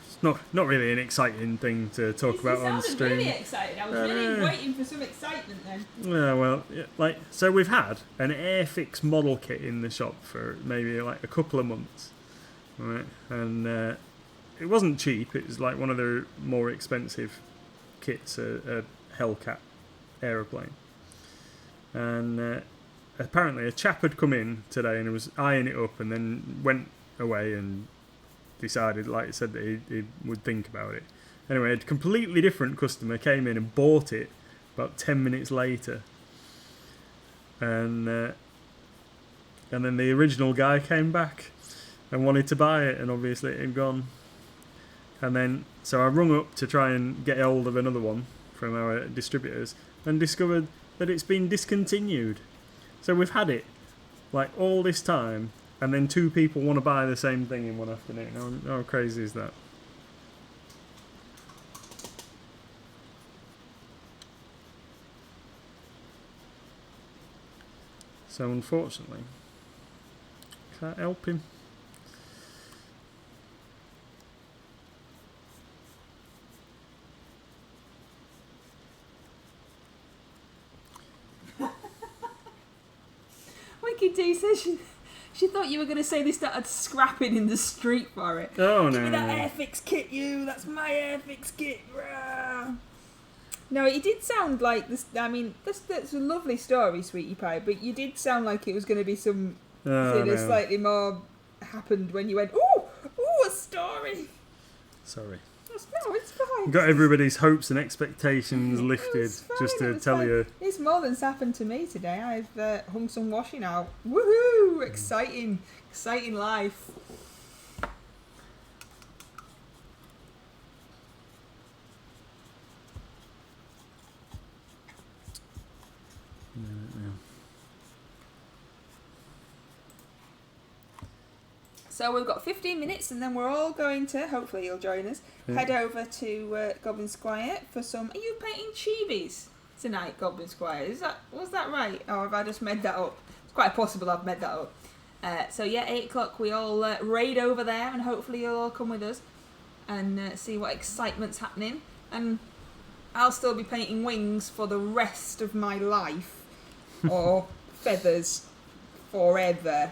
it's not really an exciting thing to talk about on stream. Really excited. I was really waiting for some excitement then. Yeah, well, yeah, so we've had an Airfix model kit in the shop for maybe like a couple of months, right? And it wasn't cheap. It was like one of the more expensive kits, a Hellcat aeroplane. And apparently a chap had come in today and was eyeing it up, and then went away and decided, like I said, that he would think about it. Anyway, a completely different customer came in and bought it about 10 minutes later. And then the original guy came back and wanted to buy it, and obviously it had gone. And then, so I rung up to try and get hold of another one from our distributors and discovered that it's been discontinued. So we've had it like all this time, and then 2 people want to buy the same thing in one afternoon. How crazy is that? So unfortunately, can't help him. Wicked D says she thought you were going to say they started scrapping in the street for it. Oh, Give no. me that Airfix kit, you! That's my Airfix kit! Rah. No, it did sound like this. I mean, that's a lovely story, Sweetie Pie, but you did sound like it was going to be something slightly more happened when you went, ooh, a story! Sorry. No, it's fine. Got everybody's hopes and expectations lifted, fine, just to tell you. It's more than's happened to me today. I've hung some washing out. Woohoo! Exciting life. So we've got 15 minutes and then we're all going to, hopefully you'll join us, head over to Goblin Square for some... Are you painting chibis tonight, Goblin Square? Was that right? Or have I just made that up? It's quite possible I've made that up. So yeah, 8 o'clock we all raid over there and hopefully you'll all come with us and see what excitement's happening. And I'll still be painting wings for the rest of my life. Or feathers forever.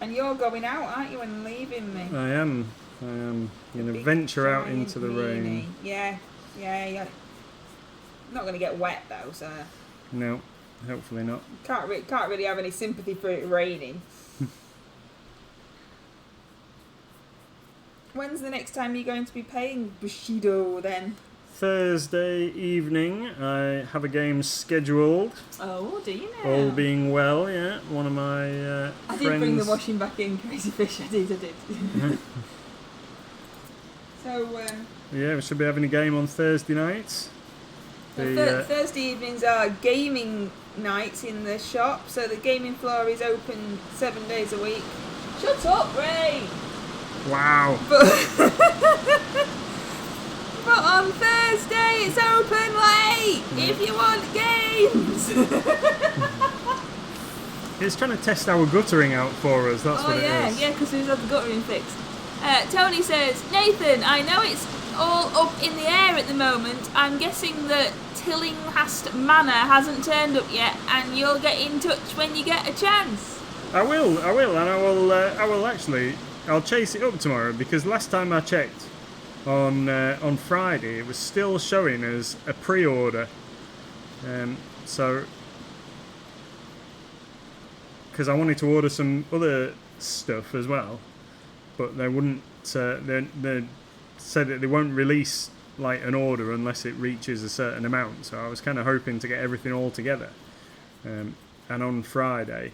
And you're going out, aren't you, and leaving me? I am going to venture out into the rain. Yeah. Not going to get wet though, so. No, hopefully not. Can't really have any sympathy for it raining. When's the next time you're going to be playing Bushido then? Thursday evening, I have a game scheduled. Oh, do you know? All being well, yeah. One of my I friends... did bring the washing back in, Crazy Fish. I did. So, yeah, we should be having a game on Thursday nights. Thursday evenings are gaming nights in the shop, so the gaming floor is open 7 days a week. Shut up, Ray! Wow. But on Thursday it's open late if you want games. It's trying to test our guttering out for us, that's what it is. Yeah, because we've had the guttering fixed. Tony says, Nathan, I know it's all up in the air at the moment. I'm guessing that Tillinghast Manor hasn't turned up yet, and you'll get in touch when you get a chance. I will, and I will actually. I'll chase it up tomorrow because last time I checked on Friday, it was still showing as a pre-order. So, because I wanted to order some other stuff as well, but they wouldn't. They said that they won't release like an order unless it reaches a certain amount. So I was kind of hoping to get everything all together. And on Friday,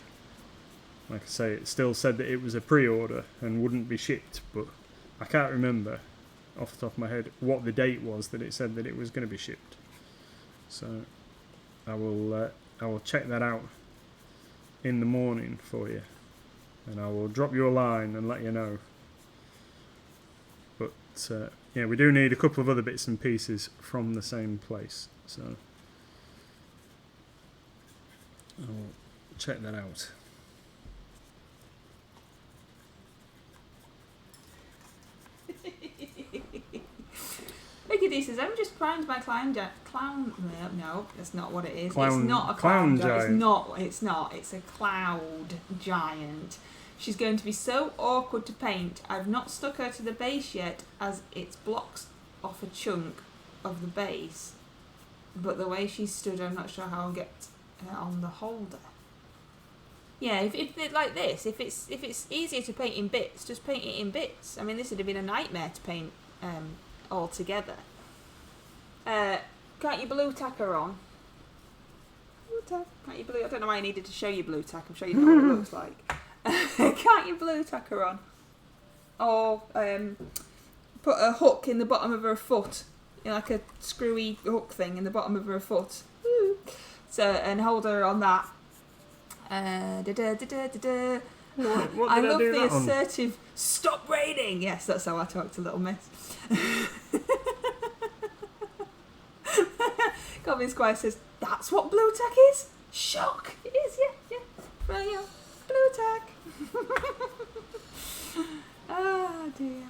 like I say, it still said that it was a pre-order and wouldn't be shipped, but I can't remember off the top of my head what the date was that it said that it was going to be shipped. So I will check that out in the morning for you, and I will drop you a line and let you know. But yeah, we do need a couple of other bits and pieces from the same place, so I'll check that out. Look at this, I'm just crowned by clown. No, that's not what it is. It's not a clown giant. It's not. It's a cloud giant. She's going to be so awkward to paint. I've not stuck her to the base yet, as it blocks off a chunk of the base. But the way she's stood, I'm not sure how I'll get her on the holder. Yeah, if it like this, if it's easier to paint in bits, just paint it in bits. I mean, this would have been a nightmare to paint all together. Can't you blue tack her on? Blue tack. Can't you blue? I don't know why I needed to show you blue tack. I'm sure you know what it looks like. Can't you blue tack her on? Or put a hook in the bottom of her foot, like a screwy hook thing in the bottom of her foot. Woo. So and hold her on that. I love the assertive stop raining. Yes, that's how I talk to Little Miss. Goblin Square says, that's what blue tack is? Shock! It is, yeah. Brilliant. Blue tack. Oh dear.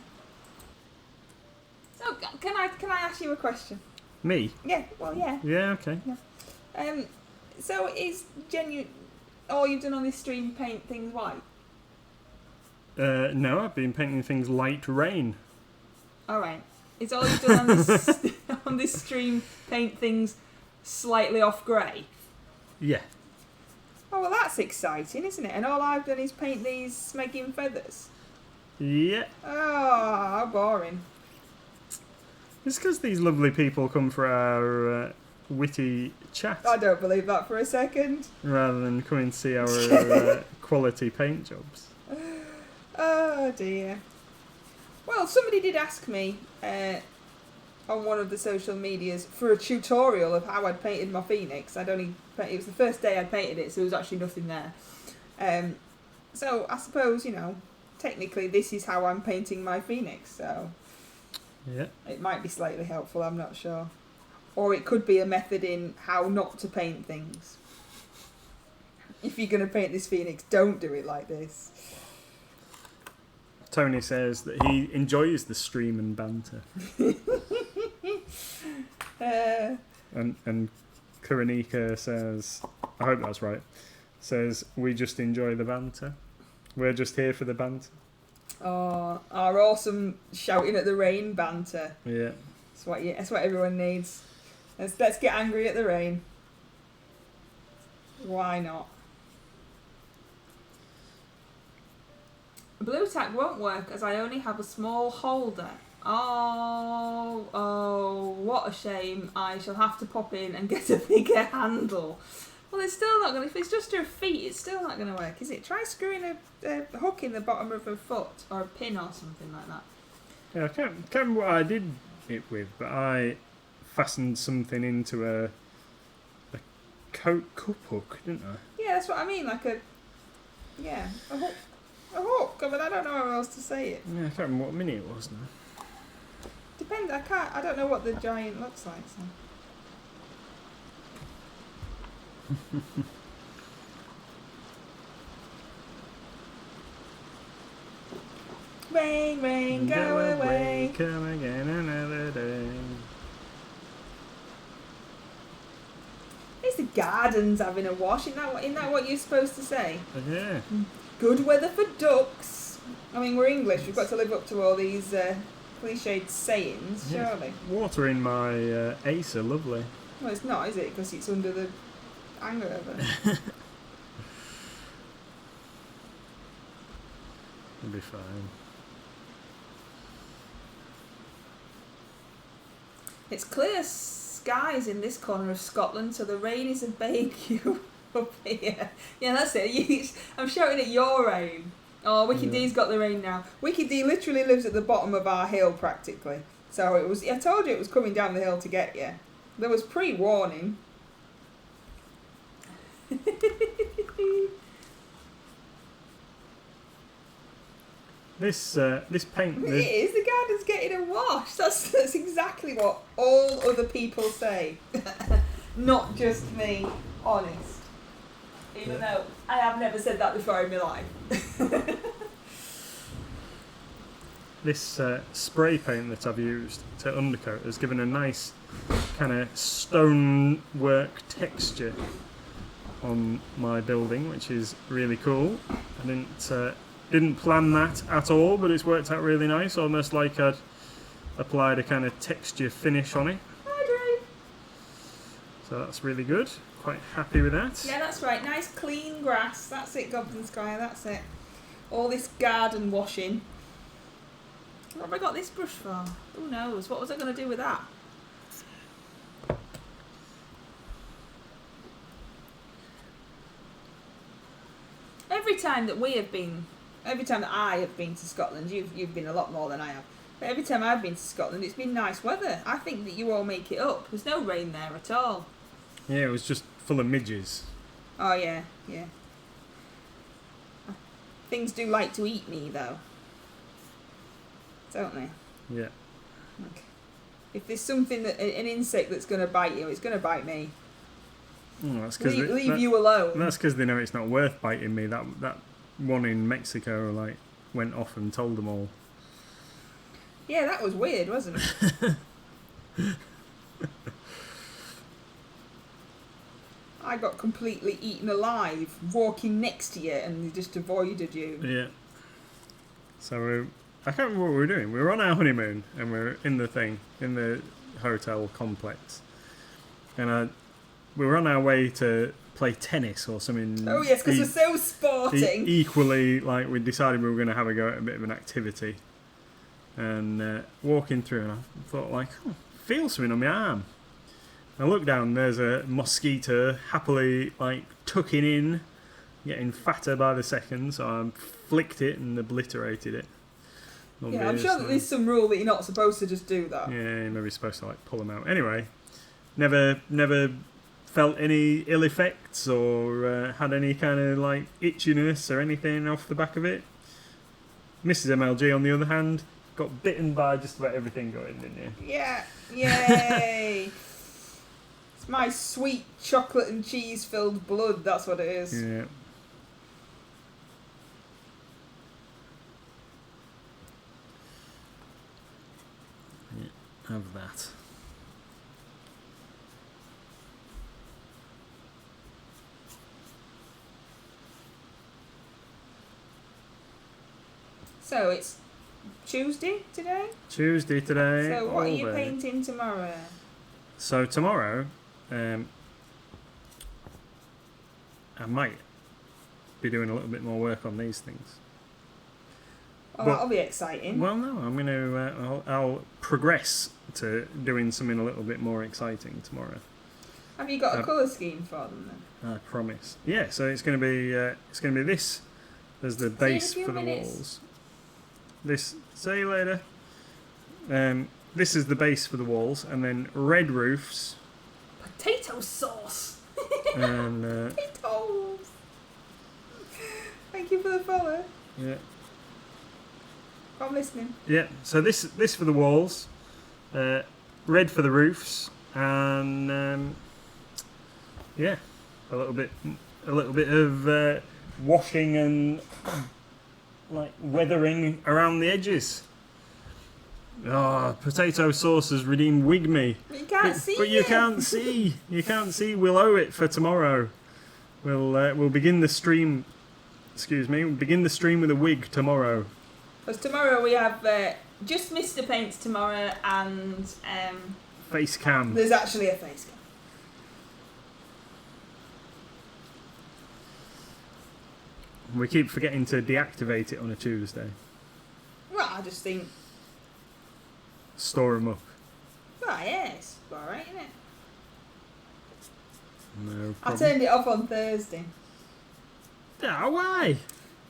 So, can I ask you a question? Me? Yeah, well, yeah. Yeah, okay. Yeah. So is genuine... all you've done on this stream paint things white? No, I've been painting things light rain. Alright. Is all you've done on this, on this stream paint things slightly off grey? Yeah. Oh, well, that's exciting, isn't it? And all I've done is paint these smeggy feathers. Yeah. Oh, how boring. It's because these lovely people come for our witty chat I don't believe that for a second. rather than coming to see our quality paint jobs. Oh dear. Well, somebody did ask me on one of the social medias for a tutorial of how I'd painted my phoenix. It was the first day I'd painted it, so there was actually nothing there. So I suppose, technically this is how I'm painting my phoenix, so Yeah. it might be slightly helpful, I'm not sure. Or it could be a method in how not to paint things. If you're going to paint this phoenix, don't do it like this. Tony says that he enjoys the stream and banter. And Karanika says, I hope that's right, says, we just enjoy the banter. We're just here for the banter. Oh, our awesome shouting at the rain banter. Yeah. That's what everyone needs. Let's get angry at the rain. Why not? Blue tack won't work as I only have a small holder. Oh, what a shame. I shall have to pop in and get a bigger handle. Well, it's still not going to... If it's just her feet, it's still not going to work, is it? Try screwing a hook in the bottom of her foot, or a pin or something like that. Yeah, I can't remember what I did it with, but I fastened something into a Coke cup hook, didn't I? Yeah, that's what I mean, like a hook. A hook, but I don't know how else to say it. Yeah, I can't remember what mini it was now. Depends, I don't know what the giant looks like, so... Rain, rain, go away. Come again another day. It's the garden's having a wash. Isn't that what you're supposed to say? Yeah. Good weather for ducks. I mean, we're English. We've got to live up to all these cliched sayings, surely. Water in my ace are lovely. Well, it's not, is it? Because it's under the hanger of it. It'll be fine. It's clear skies in this corner of Scotland, so the rain is obeying you up here. Yeah, that's it. I'm shouting at your rain. Oh, Wicked D's got the rain now. Wicked D literally lives at the bottom of our hill, practically. So it was. I told you it was coming down the hill to get you. There was pre-warning. This paint. It is. The garden's getting a wash. That's exactly what all other people say. Not just me. Honest. Even though I have never said that before in my life. This spray paint that I've used to undercoat has given a nice kind of stonework texture on my building, which is really cool. I didn't plan that at all, but it's worked out really nice, almost like I'd applied a kind of texture finish on it. I agree. So that's really good. Quite happy with that. Yeah, that's right. Nice clean grass. That's it, Goblin Square. That's it. All this garden washing. What have I got this brush for? Who knows? What was I going to do with that? every time that I have been to Scotland, you've been a lot more than I have. But every time I've been to Scotland, it's been nice weather. I think that you all make it up. There's no rain there at all. Yeah, it was just full of midges. Oh yeah. Things do like to eat me though, don't they? Yeah. Okay. If there's something an insect that's going to bite you, it's going to bite me. That's leave you alone. That's because they know it's not worth biting me. That one in Mexico went off and told them all. Yeah, that was weird, wasn't it? I got completely eaten alive walking next to you and they just avoided you. Yeah. So I can't remember what we were doing. We were on our honeymoon and we were in the hotel complex. And we were on our way to play tennis or something. Oh yes, because we're so sporting. Equally, like we decided we were going to have a go at a bit of an activity. And walking through, and I thought, like, I feel something on my arm. I look down, there's a mosquito happily, like, tucking in, getting fatter by the second, so I flicked it and obliterated it. Yeah, I'm sure that there's some rule that you're not supposed to just do that. Yeah, you're maybe supposed to, like, pull them out. Anyway, never felt any ill effects or had any kind of, like, itchiness or anything off the back of it. Mrs. MLG, on the other hand, got bitten by just about everything going, didn't you? Yeah, yay! It's my sweet chocolate and cheese filled blood, that's what it is. Yeah. Have that. So it's Tuesday today? Tuesday today. So what are you day. painting tomorrow? So tomorrow, I might be doing a little bit more work on these things. Oh, that'll be exciting. Well, no, I'm going to. I'll progress to doing something a little bit more exciting tomorrow. Have you got a colour scheme for them then? I promise. Yeah. So it's going to be. It's going to be this. There's the base for the minutes. walls. This. See you later. This is the base for the walls, and then red roofs. Potato sauce. And potatoes. Thank you for the follow. yeah. I'm listening. Yeah. So this for the walls, red for the roofs, and yeah, a little bit of washing and like weathering around the edges. Oh, potato sauce has redeemed Wig Me. But you can't see. But you can't see. You can't see. We'll owe it for tomorrow. We'll begin the stream. Excuse me. We'll begin the stream with a wig tomorrow. Because tomorrow we have just Mr. Paints tomorrow and Face cam. there's actually a face cam. We keep forgetting to deactivate it on a Tuesday. Well, I just think, Store them up. well, yes, alright, isn't it? No I problem. turned it off on Thursday. Yeah, why?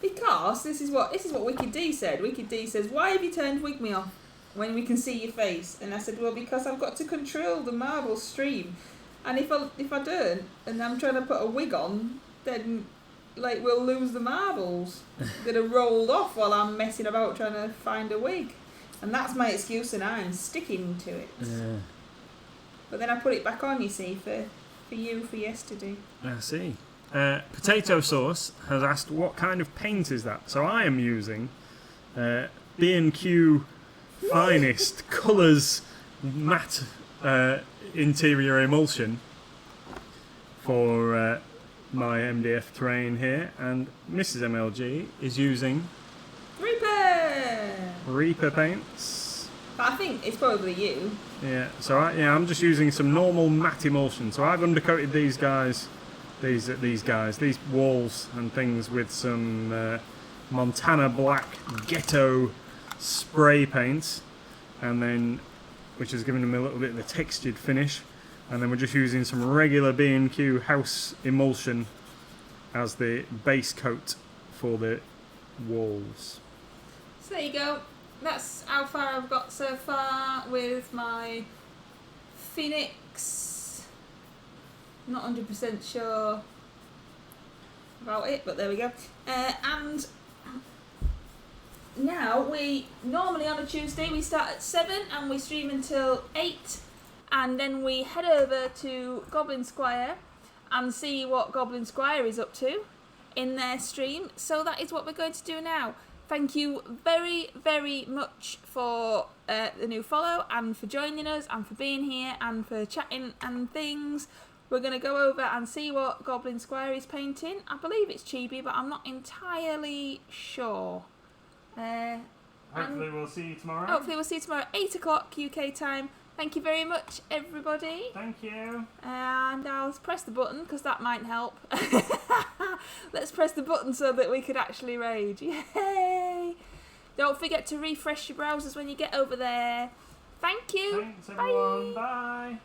Because this is what Wicked D said. Wicked D says, "Why have you turned Wig Me off when we can see your face?" And I said, "Well, because I've got to control the marble stream, and if I don't, and I'm trying to put a wig on, then like we'll lose the marbles that are rolled off while I'm messing about trying to find a wig, and that's my excuse, and I'm sticking to it." Yeah. But then I put it back on, you see, for you for yesterday. I see. Potato Sauce has asked what kind of paint is that. So I am using B&Q Finest Colours Matte Interior Emulsion for my MDF terrain here, and Mrs. MLG is using Reaper paints. But I think it's probably you. Yeah. So I'm just using some normal matte emulsion. So I've undercoated these guys. These walls and things with some Montana Black Ghetto spray paint, and then which has given them a little bit of a textured finish, and then we're just using some regular B&Q house emulsion as the base coat for the walls. So there you go. That's how far I've got so far with my Phoenix. Not 100% sure about it, but there we go. And now we normally on a Tuesday we start at 7 and we stream until 8, and then we head over to Goblin Square and see what Goblin Square is up to in their stream. So that is what we're going to do now. Thank you very, very much for the new follow and for joining us and for being here and for chatting and things. We're going to go over and see what Goblin Square is painting. I believe it's Chibi, but I'm not entirely sure. Hopefully we'll see you tomorrow. Hopefully we'll see you tomorrow at 8 o'clock UK time. Thank you very much, everybody. Thank you. And I'll press the button because that might help. Let's press the button so that we could actually raid. Yay! Don't forget to refresh your browsers when you get over there. Thank you. Thanks everyone. Bye.